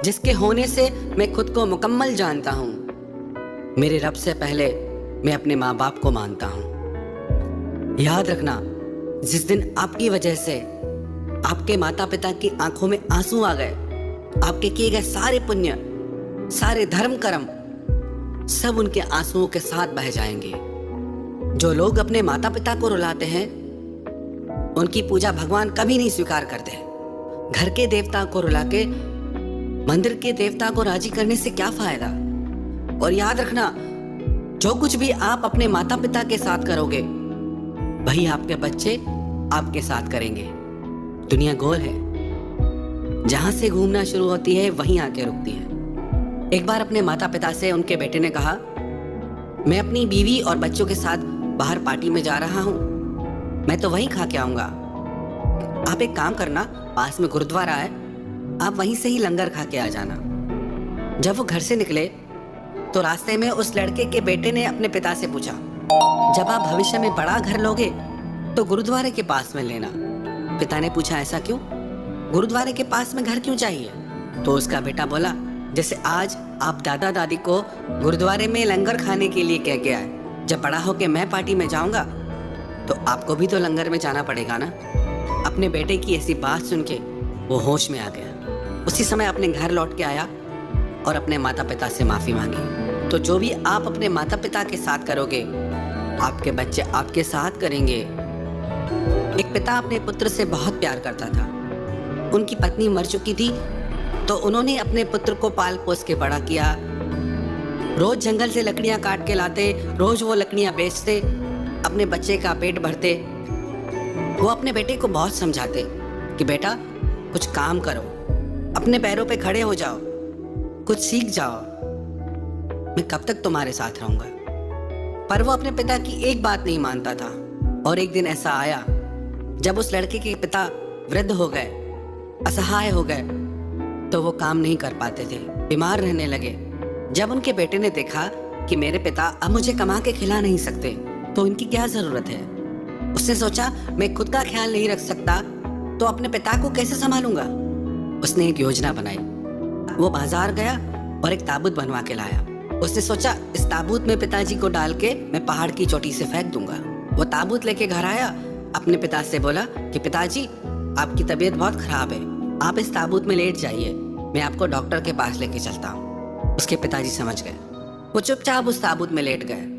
जिसके होने से मैं खुद को मुकम्मल जानता हूँ। मेरे रब से पहले मैं अपने माँ बाप को मानता हूँ। याद रखना, जिस दिन आपकी वजह से आपके माता पिता की आंखों में आंसू आ गए, आपके किए गए सारे पुण्य, सारे धर्म कर्म सब उनके आंसुओं के साथ बह जाएंगे। जो लोग अपने माता पिता को रुलाते हैं उनकी पूजा भगवान कभी नहीं स्वीकार करते। घर के देवता को रुला के मंदिर के देवता को राजी करने से क्या फायदा। और याद रखना, जो कुछ भी आप अपने माता पिता के साथ करोगे वही आपके बच्चे आपके साथ करेंगे। दुनिया गोल है, जहां से घूमना शुरू होती है वहीं आके रुकती है। एक बार अपने माता पिता से उनके बेटे ने कहा, मैं अपनी बीवी और बच्चों के साथ बाहर पार्टी में जा रहा हूं, मैं तो वहीं खा के आऊंगा। आप एक काम करना, पास में गुरुद्वारा है, आप वहीं से ही लंगर खा के आ जाना। जब वो घर से निकले तो रास्ते में उस लड़के के बेटे ने अपने पिता से पूछा, जब आप भविष्य में बड़ा घर लोगे तो गुरुद्वारे के पास में लेना। पिता ने पूछा, ऐसा क्यों? गुरुद्वारे के पास में घर क्यों चाहिए? तो उसका बेटा बोला, जैसे आज आप दादा दादी को गुरुद्वारे में लंगर खाने के लिए कह के आए, जब बड़ा होके मैं पार्टी में जाऊंगा तो आपको भी तो लंगर में जाना पड़ेगा ना। अपने बेटे की ऐसी बात सुन के वो होश में आ गया। उसी समय अपने घर लौट के आया और अपने माता पिता से माफी मांगी। तो जो भी आप अपने माता पिता के साथ करोगे आपके बच्चे आपके साथ करेंगे। एक पिता अपने पुत्र से बहुत प्यार करता था। उनकी पत्नी मर चुकी थी तो उन्होंने अपने पुत्र को पाल पोस के बड़ा किया। रोज जंगल से लकड़ियां काट के लाते, रोज वो लकड़ियां बेचते, अपने बच्चे का पेट भरते। वो अपने बेटे को बहुत समझाते कि बेटा कुछ काम करो, अपने पैरों पे खड़े हो जाओ, कुछ सीख जाओ, मैं कब तक तुम्हारे साथ रहूंगा। पर वो अपने पिता की एक बात नहीं मानता था। और एक दिन ऐसा आया जब उस लड़के के पिता वृद्ध हो गए, असहाय हो गए, तो वो काम नहीं कर पाते थे, बीमार रहने लगे। जब उनके बेटे ने देखा कि मेरे पिता अब मुझे कमा के खिला नहीं सकते तो इनकी क्या जरूरत है, उसने सोचा मैं खुद का ख्याल नहीं रख सकता तो अपने पिता को कैसे संभालूंगा। उसने एक योजना बनाई। वो बाजार गया और एक ताबूत बनवा के लाया। उसने सोचा इस ताबूत में पिताजी को डाल के मैं पहाड़ की चोटी से फेंक दूंगा। वो ताबूत लेके घर आया, अपने पिता से बोला कि पिताजी आपकी तबीयत बहुत खराब है, आप इस ताबूत में लेट जाइए, मैं आपको डॉक्टर के पास लेके चलता हूँ। उसके पिताजी समझ गए। वो चुपचाप उस ताबूत में लेट गए।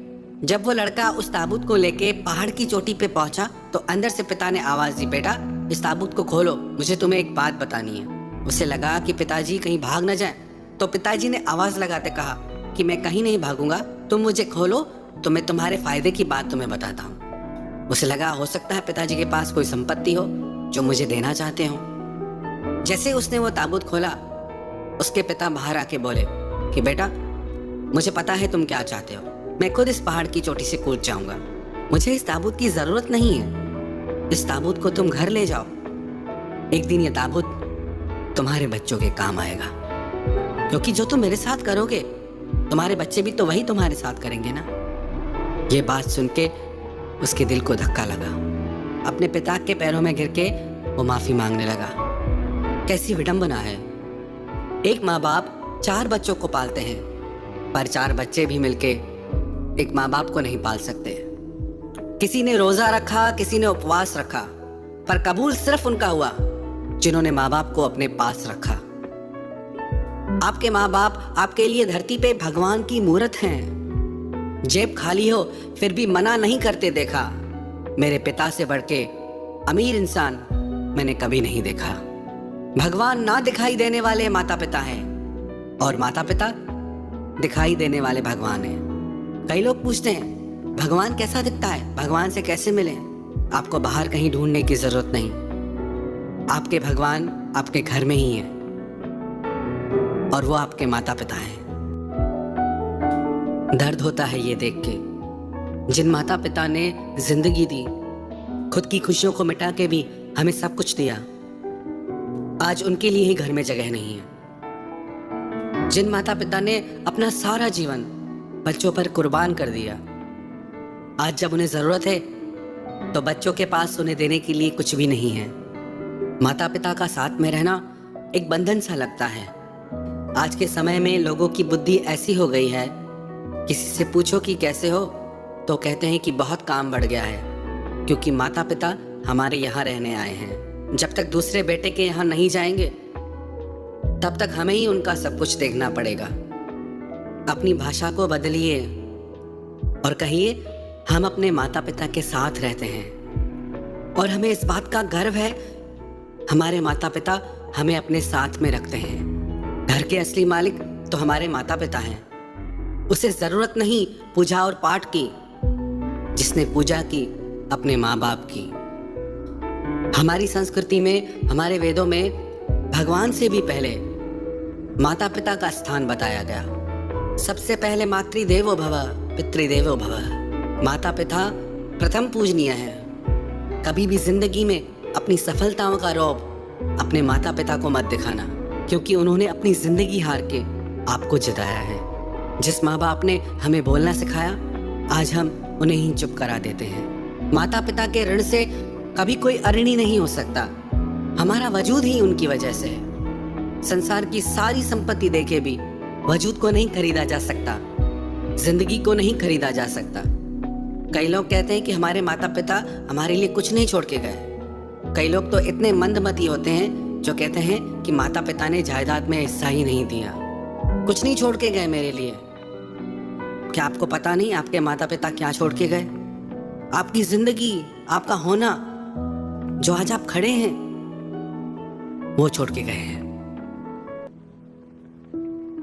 जब वो लड़का उस ताबूत को लेके पहाड़ की चोटी पे पहुंचा तो अंदर से पिता ने आवाज दी, बेटा इस ताबूत को खोलो, मुझे तुम्हें एक बात बतानी है। उसे लगा कि पिताजी कहीं भाग न जाएं, तो पिताजी ने आवाज लगाते कहा कि मैं कहीं नहीं भागूंगा, तुम मुझे खोलो तो मैं तुम्हारे फायदे की बात तुम्हें बताता हूँ। उसे लगा हो सकता है पिताजी के पास कोई संपत्ति हो जो मुझे देना चाहते हो। जैसे उसने वो ताबूत खोला, उसके पिता बाहर आके बोले कि बेटा मुझे पता है तुम क्या चाहते हो, मैं खुद इस पहाड़ की चोटी से कूद जाऊंगा, मुझे इस ताबूत की जरूरत नहीं है, इस ताबूत को तुम घर ले जाओ, एक दिन ये ताबूत तुम्हारे बच्चों के काम आएगा, क्योंकि जो तुम मेरे साथ करोगे तुम्हारे बच्चे भी तो वही तुम्हारे साथ करेंगे ना। ये बात सुन के उसके दिल को धक्का लगा। अपने पिता के पैरों में गिर के वो माफी मांगने लगा। कैसी विडंबना है, एक माँ बाप 4 बच्चों को पालते हैं पर 4 बच्चे भी मिलके एक माँ बाप को नहीं पाल सकते। किसी ने रोजा रखा, किसी ने उपवास रखा, पर कबूल सिर्फ उनका हुआ जिन्होंने माँ बाप को अपने पास रखा। आपके माँ बाप आपके लिए धरती पे भगवान की मूरत हैं। जेब खाली हो फिर भी मना नहीं करते देखा। मेरे पिता से बढ़ के अमीर इंसान मैंने कभी नहीं देखा। भगवान ना दिखाई देने वाले माता पिता हैं और माता पिता दिखाई देने वाले भगवान हैं। कई लोग पूछते हैं भगवान कैसा दिखता है, भगवान से कैसे मिलें? आपको बाहर कहीं ढूंढने की जरूरत नहीं, आपके भगवान आपके घर में ही हैं और वो आपके माता पिता हैं। दर्द होता है ये देख के, जिन माता पिता ने जिंदगी दी, खुद की खुशियों को मिटा के भी हमें सब कुछ दिया, आज उनके लिए ही घर में जगह नहीं है। जिन माता पिता ने अपना सारा जीवन बच्चों पर कुर्बान कर दिया, आज जब उन्हें जरूरत है तो बच्चों के पास उन्हें देने के लिए कुछ भी नहीं है। माता पिता का साथ में रहना एक बंधन सा लगता है, आज के समय में लोगों की बुद्धि ऐसी हो गई है, किसी से पूछो कि कैसे हो तो कहते हैं कि बहुत काम बढ़ गया है, क्योंकि माता पिता हमारे यहाँ रहने आए हैं। जब तक दूसरे बेटे के यहाँ नहीं जाएंगे तब तक हमें ही उनका सब कुछ देखना पड़ेगा। अपनी भाषा को बदलिए और कहिए हम अपने माता पिता के साथ रहते हैं और हमें इस बात का गर्व है हमारे माता पिता हमें अपने साथ में रखते हैं। घर के असली मालिक तो हमारे माता पिता हैं। उसे जरूरत नहीं पूजा और पाठ की, जिसने पूजा की अपने माँ बाप की। हमारी संस्कृति में, हमारे वेदों में भगवान से भी पहले माता पिता का स्थान बताया गया। सबसे पहले मातृदेवो भव पितृदेवो भव। माता पिता प्रथम पूजनीय है। कभी भी जिंदगी में अपनी सफलताओं का रौब अपने माता पिता को मत दिखाना, क्योंकि उन्होंने अपनी जिंदगी हार के आपको जिताया है। जिस माँ बाप ने हमें बोलना सिखाया, आज हम उन्हें ही चुप करा देते हैं। माता पिता के ऋण से कभी कोई अऋणी नहीं हो सकता। हमारा वजूद ही उनकी वजह से है। संसार की सारी संपत्ति देके भी वजूद को नहीं खरीदा जा सकता, जिंदगी को नहीं खरीदा जा सकता। कई लोग कहते हैं कि हमारे माता पिता हमारे लिए कुछ नहीं छोड़ के गए। कई लोग तो इतने मंदमती होते हैं जो कहते हैं कि माता पिता ने जायदाद में हिस्सा ही नहीं दिया, कुछ नहीं छोड़ के गए मेरे लिए। क्या आपको पता नहीं आपके माता पिता क्या छोड़ के गए? आपकी जिंदगी, आपका होना, जो आज आप खड़े हैं, वो छोड़ के गए हैं।